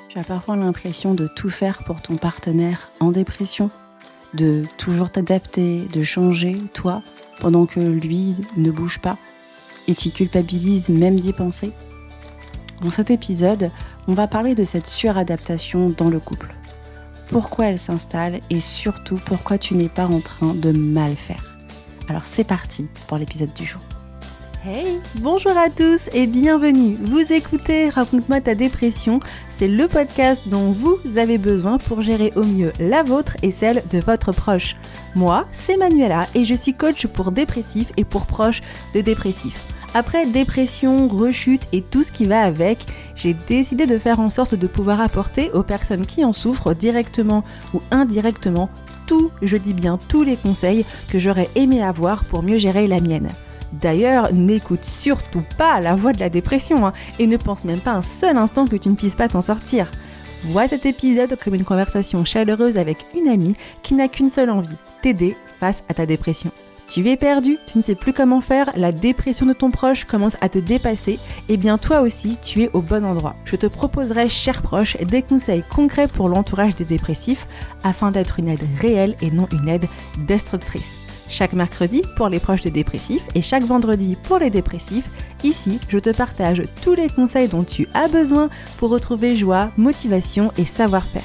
Tu as parfois l'impression de tout faire pour ton partenaire en dépression, de toujours t'adapter, de changer, toi, pendant que lui ne bouge pas, et t'y culpabilises même d'y penser. Dans cet épisode, on va parler de cette suradaptation dans le couple. Pourquoi elle s'installe et surtout pourquoi tu n'es pas en train de mal faire. Alors c'est parti pour l'épisode du jour. Hey, bonjour à tous et bienvenue. Vous écoutez Raconte-moi ta dépression, c'est le podcast dont vous avez besoin pour gérer au mieux la vôtre et celle de votre proche. Moi, c'est Manuela et je suis coach pour dépressifs et pour proches de dépressifs. Après dépression, rechute et tout ce qui va avec, j'ai décidé de faire en sorte de pouvoir apporter aux personnes qui en souffrent directement ou indirectement je dis bien tous les conseils que j'aurais aimé avoir pour mieux gérer la mienne. D'ailleurs, n'écoute surtout pas la voix de la dépression et ne pense même pas un seul instant que tu ne puisses pas t'en sortir. Vois cet épisode comme une conversation chaleureuse avec une amie qui n'a qu'une seule envie, t'aider face à ta dépression. Tu es perdu, tu ne sais plus comment faire, la dépression de ton proche commence à te dépasser, et bien toi aussi, tu es au bon endroit. Je te proposerai, cher proche, des conseils concrets pour l'entourage des dépressifs afin d'être une aide réelle et non une aide destructrice. Chaque mercredi pour les proches des dépressifs et chaque vendredi pour les dépressifs, ici, je te partage tous les conseils dont tu as besoin pour retrouver joie, motivation et savoir-faire.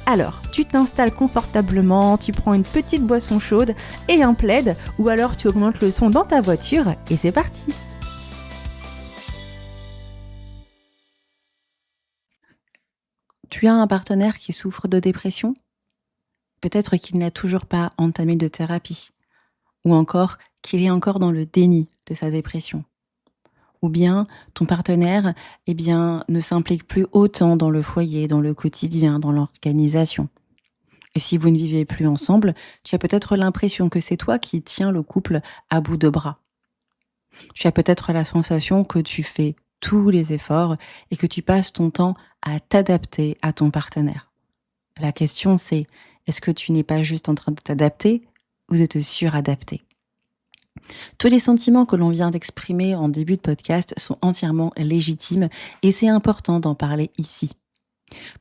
Alors, tu t'installes confortablement, tu prends une petite boisson chaude et un plaid, ou alors tu augmentes le son dans ta voiture et c'est parti. Tu as un partenaire qui souffre de dépression ? Peut-être qu'il n'a toujours pas entamé de thérapie, ou encore qu'il est encore dans le déni de sa dépression. Ou bien ton partenaire ne s'implique plus autant dans le foyer, dans le quotidien, dans l'organisation. Et si vous ne vivez plus ensemble, tu as peut-être l'impression que c'est toi qui tiens le couple à bout de bras. Tu as peut-être la sensation que tu fais tous les efforts et que tu passes ton temps à t'adapter à ton partenaire. La question c'est, est-ce que tu n'es pas juste en train de t'adapter ou de te suradapter ? Tous les sentiments que l'on vient d'exprimer en début de podcast sont entièrement légitimes et c'est important d'en parler ici.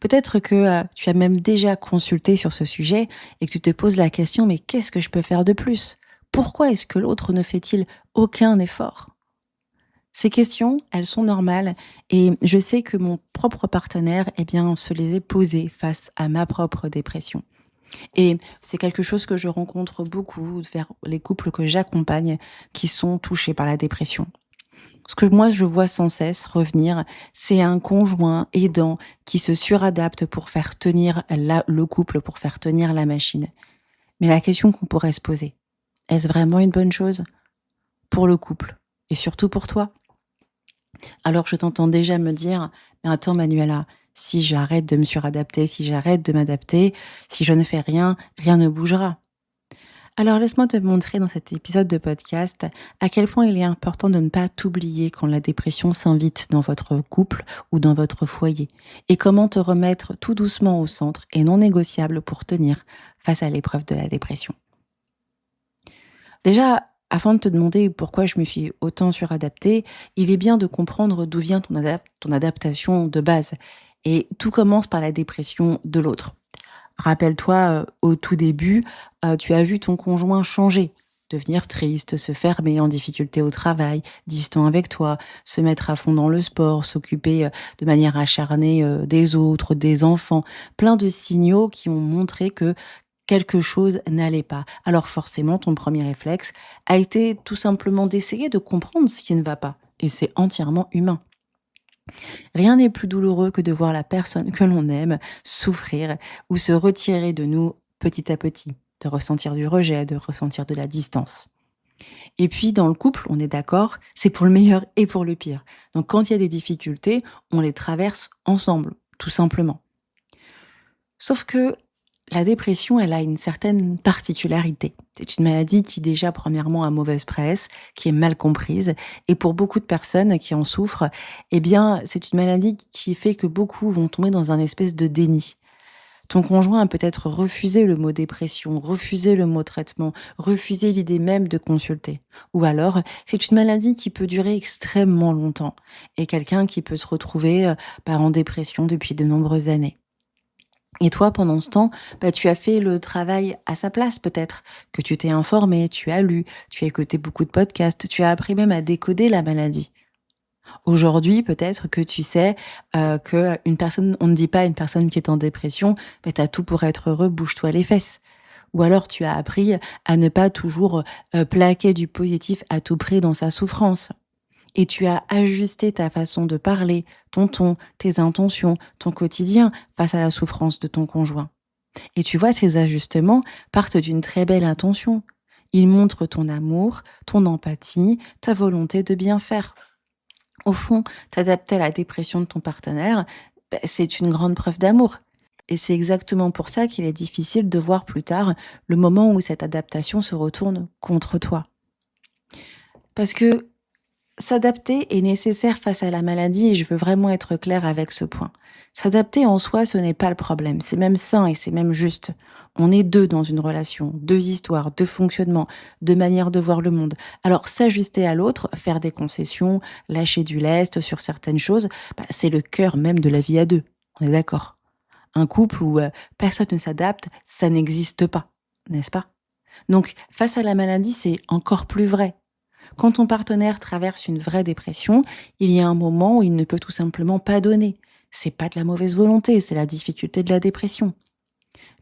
Peut-être que tu as même déjà consulté sur ce sujet et que tu te poses la question « mais qu'est-ce que je peux faire de plus ? Pourquoi est-ce que l'autre ne fait-il aucun effort ?» Ces questions, elles sont normales et je sais que mon propre partenaire se les est posées face à ma propre dépression. Et c'est quelque chose que je rencontre beaucoup vers les couples que j'accompagne qui sont touchés par la dépression. Ce que moi je vois sans cesse revenir, c'est un conjoint aidant qui se suradapte pour faire tenir le couple, pour faire tenir la machine. Mais la question qu'on pourrait se poser, est-ce vraiment une bonne chose pour le couple et surtout pour toi ? Alors je t'entends déjà me dire, mais attends Manuela, si j'arrête de me suradapter, si j'arrête de m'adapter, si je ne fais rien, rien ne bougera. Alors laisse-moi te montrer dans cet épisode de podcast à quel point il est important de ne pas t'oublier quand la dépression s'invite dans votre couple ou dans votre foyer et comment te remettre tout doucement au centre et non négociable pour tenir face à l'épreuve de la dépression. Déjà, avant de te demander pourquoi je me suis autant suradaptée, il est bien de comprendre d'où vient ton adaptation de base. Et tout commence par la dépression de l'autre. Rappelle-toi, au tout début, tu as vu ton conjoint changer, devenir triste, se fermer, en difficulté au travail, distant avec toi, se mettre à fond dans le sport, s'occuper de manière acharnée des autres, des enfants. Plein de signaux qui ont montré que quelque chose n'allait pas. Alors forcément, ton premier réflexe a été tout simplement d'essayer de comprendre ce qui ne va pas. Et c'est entièrement humain. Rien n'est plus douloureux que de voir la personne que l'on aime souffrir ou se retirer de nous petit à petit, de ressentir du rejet, de ressentir de la distance. Et puis dans le couple, on est d'accord, c'est pour le meilleur et pour le pire. Donc quand il y a des difficultés, on les traverse ensemble, tout simplement. Sauf que la dépression, elle a une certaine particularité. C'est une maladie qui déjà, premièrement, a mauvaise presse, qui est mal comprise. Et pour beaucoup de personnes qui en souffrent, c'est une maladie qui fait que beaucoup vont tomber dans un espèce de déni. Ton conjoint a peut-être refusé le mot dépression, refusé le mot traitement, refusé l'idée même de consulter. Ou alors, c'est une maladie qui peut durer extrêmement longtemps et quelqu'un qui peut se retrouver en dépression depuis de nombreuses années. Et toi, pendant ce temps, tu as fait le travail à sa place peut-être, que tu t'es informé, tu as lu, tu as écouté beaucoup de podcasts, tu as appris même à décoder la maladie. Aujourd'hui, peut-être que tu sais que une personne, on ne dit pas à une personne qui est en dépression, t'as tout pour être heureux, bouge-toi les fesses. Ou alors tu as appris à ne pas toujours plaquer du positif à tout prix dans sa souffrance. Et tu as ajusté ta façon de parler, ton ton, tes intentions, ton quotidien face à la souffrance de ton conjoint. Et tu vois, ces ajustements partent d'une très belle intention. Ils montrent ton amour, ton empathie, ta volonté de bien faire. Au fond, t'adapter à la dépression de ton partenaire, c'est une grande preuve d'amour. Et c'est exactement pour ça qu'il est difficile de voir plus tard le moment où cette adaptation se retourne contre toi. Parce que s'adapter est nécessaire face à la maladie et je veux vraiment être claire avec ce point. S'adapter en soi, ce n'est pas le problème. C'est même sain et c'est même juste. On est deux dans une relation, deux histoires, deux fonctionnements, deux manières de voir le monde. Alors s'ajuster à l'autre, faire des concessions, lâcher du lest sur certaines choses, c'est le cœur même de la vie à deux. On est d'accord. Un couple où personne ne s'adapte, ça n'existe pas, n'est-ce pas? Donc face à la maladie, c'est encore plus vrai. Quand ton partenaire traverse une vraie dépression, il y a un moment où il ne peut tout simplement pas donner. C'est pas de la mauvaise volonté, c'est la difficulté de la dépression.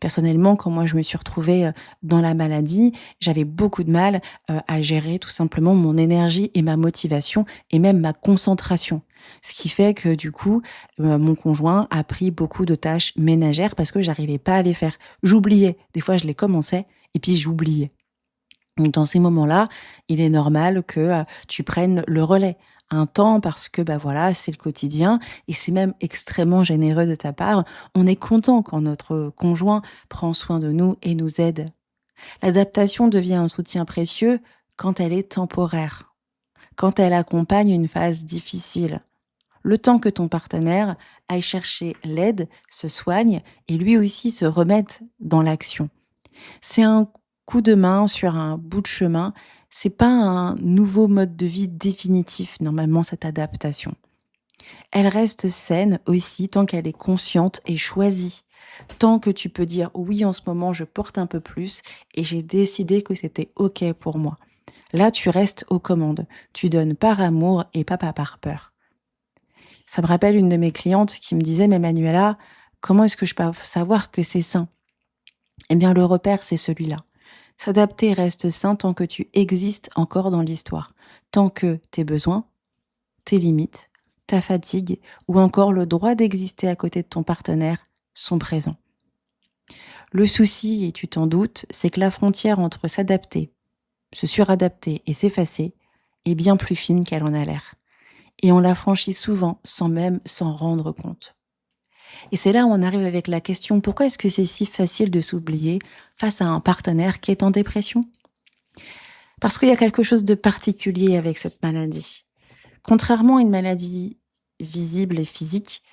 Personnellement, quand moi je me suis retrouvée dans la maladie, j'avais beaucoup de mal à gérer tout simplement mon énergie et ma motivation et même ma concentration. Ce qui fait que du coup, mon conjoint a pris beaucoup de tâches ménagères parce que j'arrivais pas à les faire. J'oubliais. Des fois, je les commençais et puis j'oubliais. Donc dans ces moments-là, il est normal que tu prennes le relais un temps parce que voilà, c'est le quotidien et c'est même extrêmement généreux de ta part. On est content quand notre conjoint prend soin de nous et nous aide. L'adaptation devient un soutien précieux quand elle est temporaire, quand elle accompagne une phase difficile. Le temps que ton partenaire aille chercher l'aide, se soigne et lui aussi se remette dans l'action. C'est un coup de main sur un bout de chemin. C'est pas un nouveau mode de vie définitif, normalement, cette adaptation. Elle reste saine aussi tant qu'elle est consciente et choisie. Tant que tu peux dire oui, en ce moment, je porte un peu plus et j'ai décidé que c'était OK pour moi. Là, tu restes aux commandes. Tu donnes par amour et pas par peur. Ça me rappelle une de mes clientes qui me disait, mais Manuela, comment est-ce que je peux savoir que c'est sain? Eh bien, le repère, c'est celui-là. S'adapter reste sain tant que tu existes encore dans l'histoire, tant que tes besoins, tes limites, ta fatigue ou encore le droit d'exister à côté de ton partenaire sont présents. Le souci, et tu t'en doutes, c'est que la frontière entre s'adapter, se suradapter et s'effacer est bien plus fine qu'elle en a l'air. Et on la franchit souvent sans même s'en rendre compte. Et c'est là où on arrive avec la question, pourquoi est-ce que c'est si facile de s'oublier face à un partenaire qui est en dépression? Parce qu'il y a quelque chose de particulier avec cette maladie. Contrairement à une maladie visible et physique,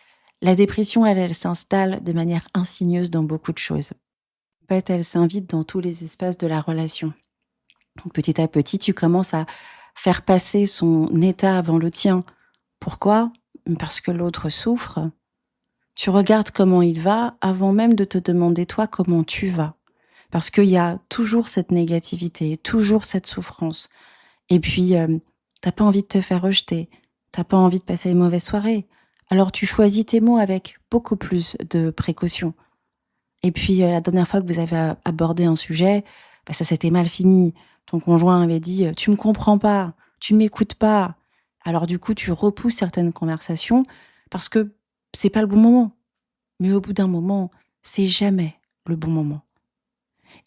la dépression, elle s'installe de manière insidieuse dans beaucoup de choses. En fait, elle s'invite dans tous les espaces de la relation. Donc, petit à petit, tu commences à faire passer son état avant le tien. Pourquoi? Parce que l'autre souffre. Tu regardes comment il va avant même de te demander toi comment tu vas. Parce qu'il y a toujours cette négativité, toujours cette souffrance. Et puis, t'as pas envie de te faire rejeter, t'as pas envie de passer une mauvaise soirée. Alors tu choisis tes mots avec beaucoup plus de précaution. Et puis, la dernière fois que vous avez abordé un sujet, ça s'était mal fini. Ton conjoint avait dit « tu me comprends pas, tu m'écoutes pas ». Alors du coup, tu repousses certaines conversations parce que c'est pas le bon moment. Mais au bout d'un moment, c'est jamais le bon moment.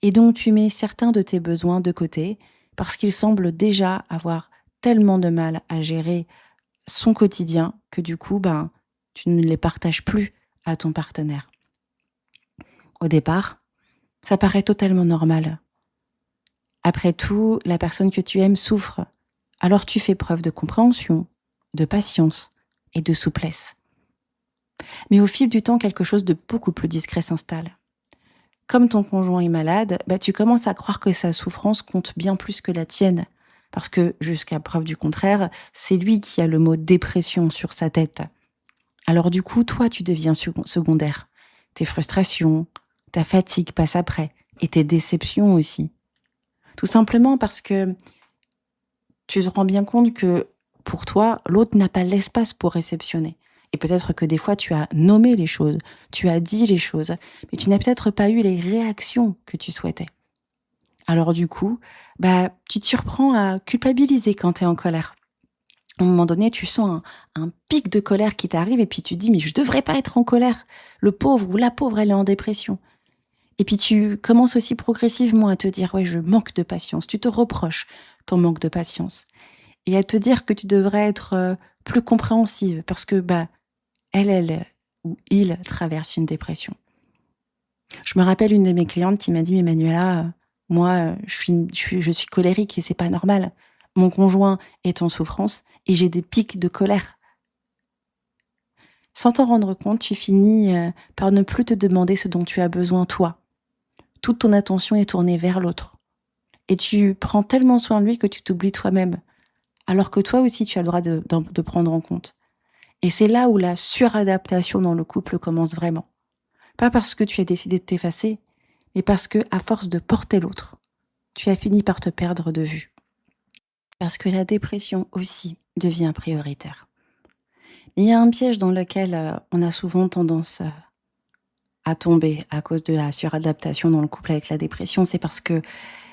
Et donc, tu mets certains de tes besoins de côté parce qu'il semble déjà avoir tellement de mal à gérer son quotidien que du coup, tu ne les partages plus à ton partenaire. Au départ, ça paraît totalement normal. Après tout, la personne que tu aimes souffre. Alors tu fais preuve de compréhension, de patience et de souplesse. Mais au fil du temps, quelque chose de beaucoup plus discret s'installe. comme ton conjoint est malade, tu commences à croire que sa souffrance compte bien plus que la tienne. Parce que, jusqu'à preuve du contraire, c'est lui qui a le mot dépression sur sa tête. Alors du coup, toi, tu deviens secondaire. Tes frustrations, ta fatigue passe après, et tes déceptions aussi. Tout simplement parce que tu te rends bien compte que, pour toi, l'autre n'a pas l'espace pour réceptionner. Et peut-être que des fois, tu as nommé les choses, tu as dit les choses, mais tu n'as peut-être pas eu les réactions que tu souhaitais. Alors du coup, tu te surprends à culpabiliser quand tu es en colère. À un moment donné, tu sens un pic de colère qui t'arrive et puis tu te dis « mais je devrais pas être en colère. Le pauvre ou la pauvre, elle est en dépression. » Et puis tu commences aussi progressivement à te dire « ouais, je manque de patience ». Tu te reproches ton manque de patience. Et à te dire que tu devrais être plus compréhensive parce que elle ou il traverse une dépression. Je me rappelle une de mes clientes qui m'a dit « mais Manuela, moi, je suis colérique et c'est pas normal. Mon conjoint est en souffrance et j'ai des pics de colère. » Sans t'en rendre compte, tu finis par ne plus te demander ce dont tu as besoin toi. Toute ton attention est tournée vers l'autre. Et tu prends tellement soin de lui que tu t'oublies toi-même. Alors que toi aussi, tu as le droit de prendre en compte. Et c'est là où la suradaptation dans le couple commence vraiment. Pas parce que tu as décidé de t'effacer, mais parce que, à force de porter l'autre, tu as fini par te perdre de vue. Parce que la dépression aussi devient prioritaire. Mais il y a un piège dans lequel on a souvent tendance à tomber à cause de la suradaptation dans le couple avec la dépression. C'est parce que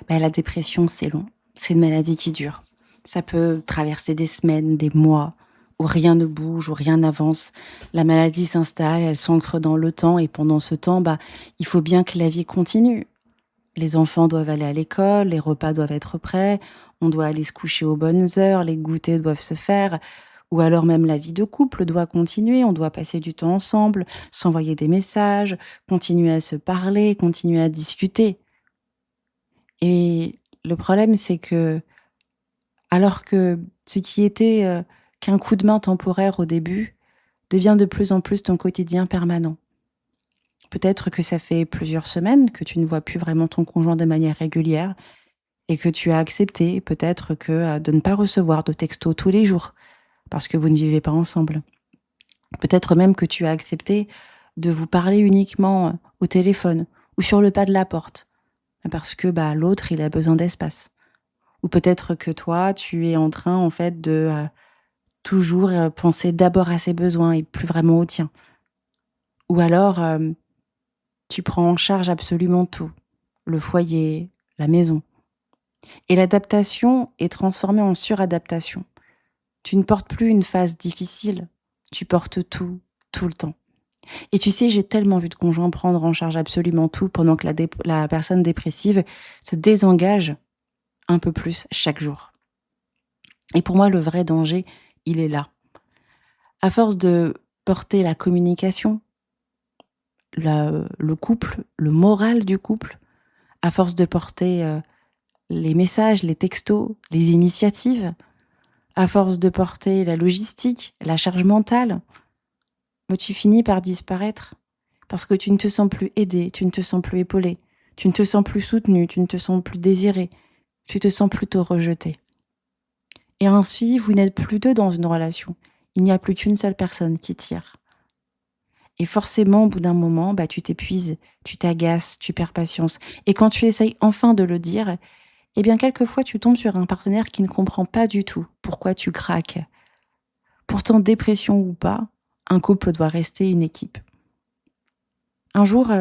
la dépression, c'est long. C'est une maladie qui dure. Ça peut traverser des semaines, des mois, où rien ne bouge, où rien n'avance. La maladie s'installe, elle s'ancre dans le temps et pendant ce temps, il faut bien que la vie continue. Les enfants doivent aller à l'école, les repas doivent être prêts, on doit aller se coucher aux bonnes heures, les goûters doivent se faire, ou alors même la vie de couple doit continuer, on doit passer du temps ensemble, s'envoyer des messages, continuer à se parler, continuer à discuter. Et le problème, c'est que, alors que ce qui était qu'un coup de main temporaire au début, devient de plus en plus ton quotidien permanent. Peut-être que ça fait plusieurs semaines que tu ne vois plus vraiment ton conjoint de manière régulière et que tu as accepté peut-être que de ne pas recevoir de textos tous les jours parce que vous ne vivez pas ensemble. Peut-être même que tu as accepté de vous parler uniquement au téléphone ou sur le pas de la porte parce que l'autre, il a besoin d'espace. Ou peut-être que toi, tu es en train en fait de toujours penser d'abord à ses besoins et plus vraiment aux tiens. Ou alors, tu prends en charge absolument tout, le foyer, la maison. Et l'adaptation est transformée en suradaptation. Tu ne portes plus une phase difficile, tu portes tout, tout le temps. Et tu sais, j'ai tellement vu de conjoints prendre en charge absolument tout pendant que la personne dépressive se désengage un peu plus chaque jour. Et pour moi, le vrai danger, il est là. À force de porter la communication, le couple, le moral du couple, à force de porter les messages, les textos, les initiatives, à force de porter la logistique, la charge mentale, tu finis par disparaître parce que tu ne te sens plus aidé, tu ne te sens plus épaulé, tu ne te sens plus soutenu, tu ne te sens plus désiré, tu te sens plutôt rejeté. Et ainsi, vous n'êtes plus deux dans une relation. Il n'y a plus qu'une seule personne qui tire. Et forcément, au bout d'un moment, tu t'épuises, tu t'agaces, tu perds patience. Et quand tu essayes enfin de le dire, eh bien, quelquefois, tu tombes sur un partenaire qui ne comprend pas du tout pourquoi tu craques. Pourtant, dépression ou pas, un couple doit rester une équipe. Un jour,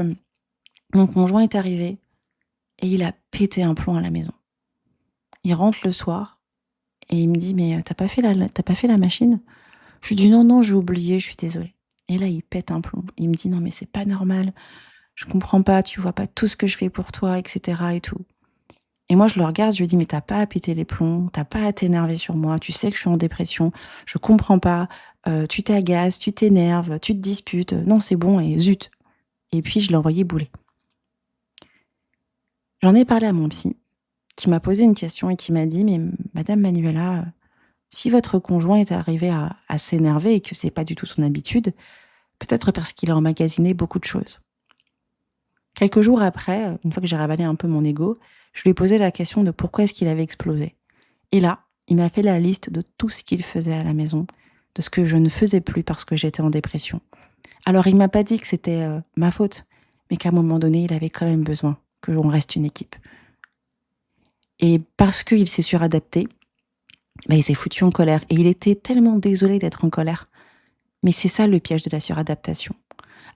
mon conjoint est arrivé et il a pété un plomb à la maison. Il rentre le soir et il me dit « mais t'as pas fait la machine ?» Je lui dis « non, j'ai oublié, je suis désolée. » Et là, il pète un plomb. Il me dit « non, mais c'est pas normal. Je comprends pas, tu vois pas tout ce que je fais pour toi, etc. et tout. » Et moi, je le regarde, je lui dis « mais t'as pas à péter les plombs, t'as pas à t'énerver sur moi, tu sais que je suis en dépression, je comprends pas, tu t'agaces, tu t'énerves, tu te disputes, non, c'est bon, et zut. » Et puis, je l'ai envoyé bouler. J'en ai parlé à mon psy, qui m'a posé une question et qui m'a dit « mais Madame Manuela, si votre conjoint est arrivé à s'énerver et que c'est pas du tout son habitude, peut-être parce qu'il a emmagasiné beaucoup de choses. Quelques jours après, une fois que j'ai ravalé un peu mon ego, je lui ai posé la question de pourquoi est-ce qu'il avait explosé. Et là, il m'a fait la liste de tout ce qu'il faisait à la maison, de ce que je ne faisais plus parce que j'étais en dépression. Alors, il m'a pas dit que c'était ma faute, mais qu'à un moment donné, il avait quand même besoin que l'on reste une équipe. Et parce qu'il s'est suradapté, il s'est foutu en colère. Et il était tellement désolé d'être en colère. Mais c'est ça le piège de la suradaptation.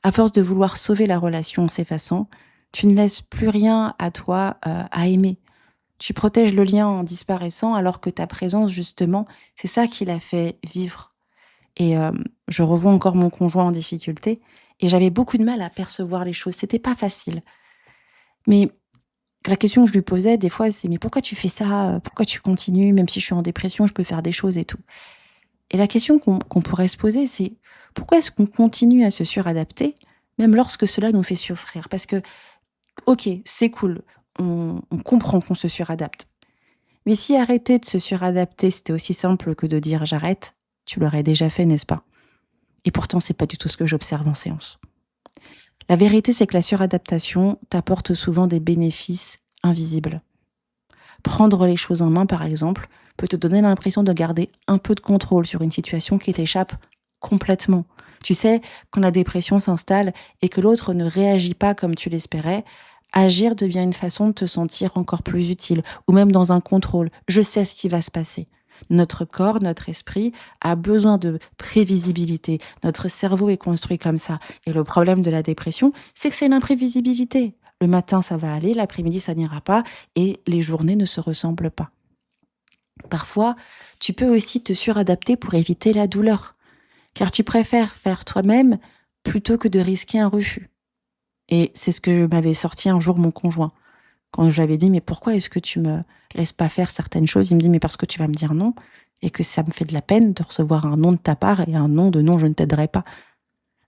À force de vouloir sauver la relation en s'effaçant, tu ne laisses plus rien à toi à aimer. Tu protèges le lien en disparaissant alors que ta présence, justement, c'est ça qui l'a fait vivre. Et je revois encore mon conjoint en difficulté et j'avais beaucoup de mal à percevoir les choses. C'était pas facile. Mais la question que je lui posais des fois, c'est « mais pourquoi tu fais ça ? Pourquoi tu continues ? Même si je suis en dépression, je peux faire des choses et tout. » Et la question qu'on pourrait se poser, c'est pourquoi est-ce qu'on continue à se suradapter, même lorsque cela nous fait souffrir ? Parce que, ok, c'est cool, on comprend qu'on se suradapte. Mais si arrêter de se suradapter, c'était aussi simple que de dire « j'arrête », tu l'aurais déjà fait, n'est-ce pas ? Et pourtant, c'est pas du tout ce que j'observe en séance. La vérité, c'est que la suradaptation t'apporte souvent des bénéfices invisibles. Prendre les choses en main, par exemple, peut te donner l'impression de garder un peu de contrôle sur une situation qui t'échappe complètement. Tu sais, quand la dépression s'installe et que l'autre ne réagit pas comme tu l'espérais, agir devient une façon de te sentir encore plus utile, ou même dans un contrôle. Je sais ce qui va se passer. Notre corps, notre esprit a besoin de prévisibilité. Notre cerveau est construit comme ça. Et le problème de la dépression, c'est que c'est l'imprévisibilité. Le matin, ça va aller, l'après-midi, ça n'ira pas, et les journées ne se ressemblent pas. Parfois, tu peux aussi te suradapter pour éviter la douleur, car tu préfères faire toi-même plutôt que de risquer un refus. Et c'est ce que m'avait sorti un jour mon conjoint. Quand je lui avais dit « mais pourquoi est-ce que tu me laisses pas faire certaines choses ?» Il me dit « mais parce que tu vas me dire non, et que ça me fait de la peine de recevoir un non de ta part et un non de non, je ne t'aiderai pas. »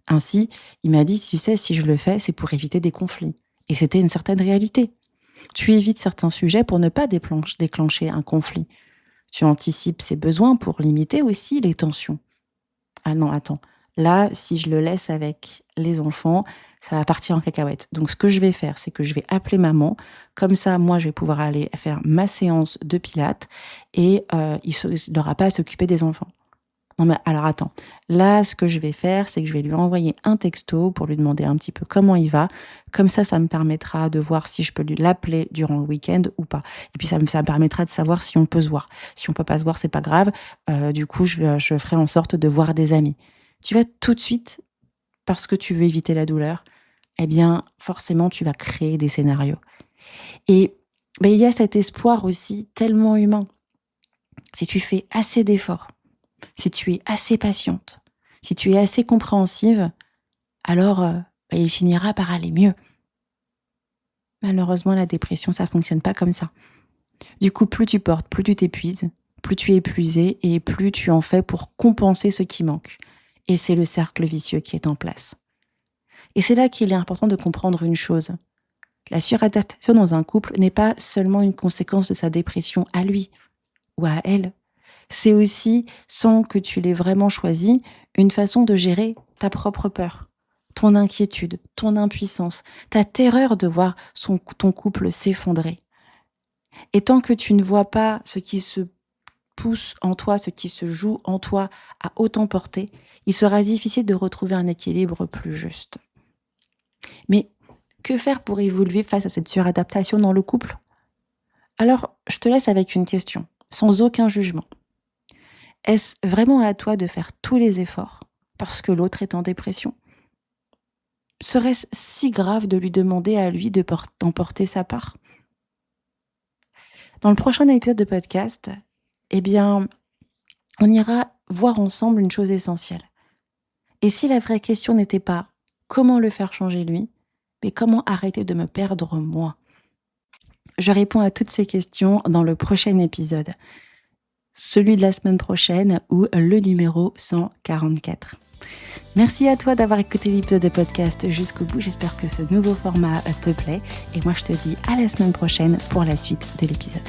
Ainsi, il m'a dit « tu sais, si je le fais, c'est pour éviter des conflits. » Et c'était une certaine réalité. Tu évites certains sujets pour ne pas déclencher un conflit. Tu anticipes ses besoins pour limiter aussi les tensions. Ah non, attends. Là, si je le laisse avec les enfants, ça va partir en cacahuète. Donc, ce que je vais faire, c'est que je vais appeler maman. Comme ça, moi, je vais pouvoir aller faire ma séance de pilates et il n'aura pas à s'occuper des enfants. Non, mais alors, attends. Là, ce que je vais faire, c'est que je vais lui envoyer un texto pour lui demander un petit peu comment il va. Comme ça me permettra de voir si je peux l'appeler durant le week-end ou pas. Et puis, ça me permettra de savoir si on peut se voir. Si on peut pas se voir, c'est pas grave. Du coup, je ferai en sorte de voir des amis. Tu vas tout de suite, parce que tu veux éviter la douleur, eh bien, forcément, tu vas créer des scénarios. Et il y a cet espoir aussi tellement humain. Si tu fais assez d'efforts, si tu es assez patiente, si tu es assez compréhensive, alors il finira par aller mieux. Malheureusement, la dépression, ça fonctionne pas comme ça. Du coup, plus tu portes, plus tu t'épuises, plus tu es épuisé et plus tu en fais pour compenser ce qui manque. Et c'est le cercle vicieux qui est en place. Et c'est là qu'il est important de comprendre une chose. La suradaptation dans un couple n'est pas seulement une conséquence de sa dépression à lui ou à elle. C'est aussi, sans que tu l'aies vraiment choisi, une façon de gérer ta propre peur, ton inquiétude, ton impuissance, ta terreur de voir ton couple s'effondrer. Et tant que tu ne vois pas ce qui se pousse en toi, ce qui se joue en toi à haute portée, il sera difficile de retrouver un équilibre plus juste. Mais que faire pour évoluer face à cette suradaptation dans le couple ? Alors, je te laisse avec une question, sans aucun jugement. Est-ce vraiment à toi de faire tous les efforts parce que l'autre est en dépression ? Serait-ce si grave de lui demander à lui d'en porter sa part ? Dans le prochain épisode de podcast, on ira voir ensemble une chose essentielle. Et si la vraie question n'était pas comment le faire changer lui, mais comment arrêter de me perdre moi ? Je réponds à toutes ces questions dans le prochain épisode, celui de la semaine prochaine ou le numéro 144. Merci à toi d'avoir écouté l'épisode de podcast jusqu'au bout. J'espère que ce nouveau format te plaît. Et moi, je te dis à la semaine prochaine pour la suite de l'épisode.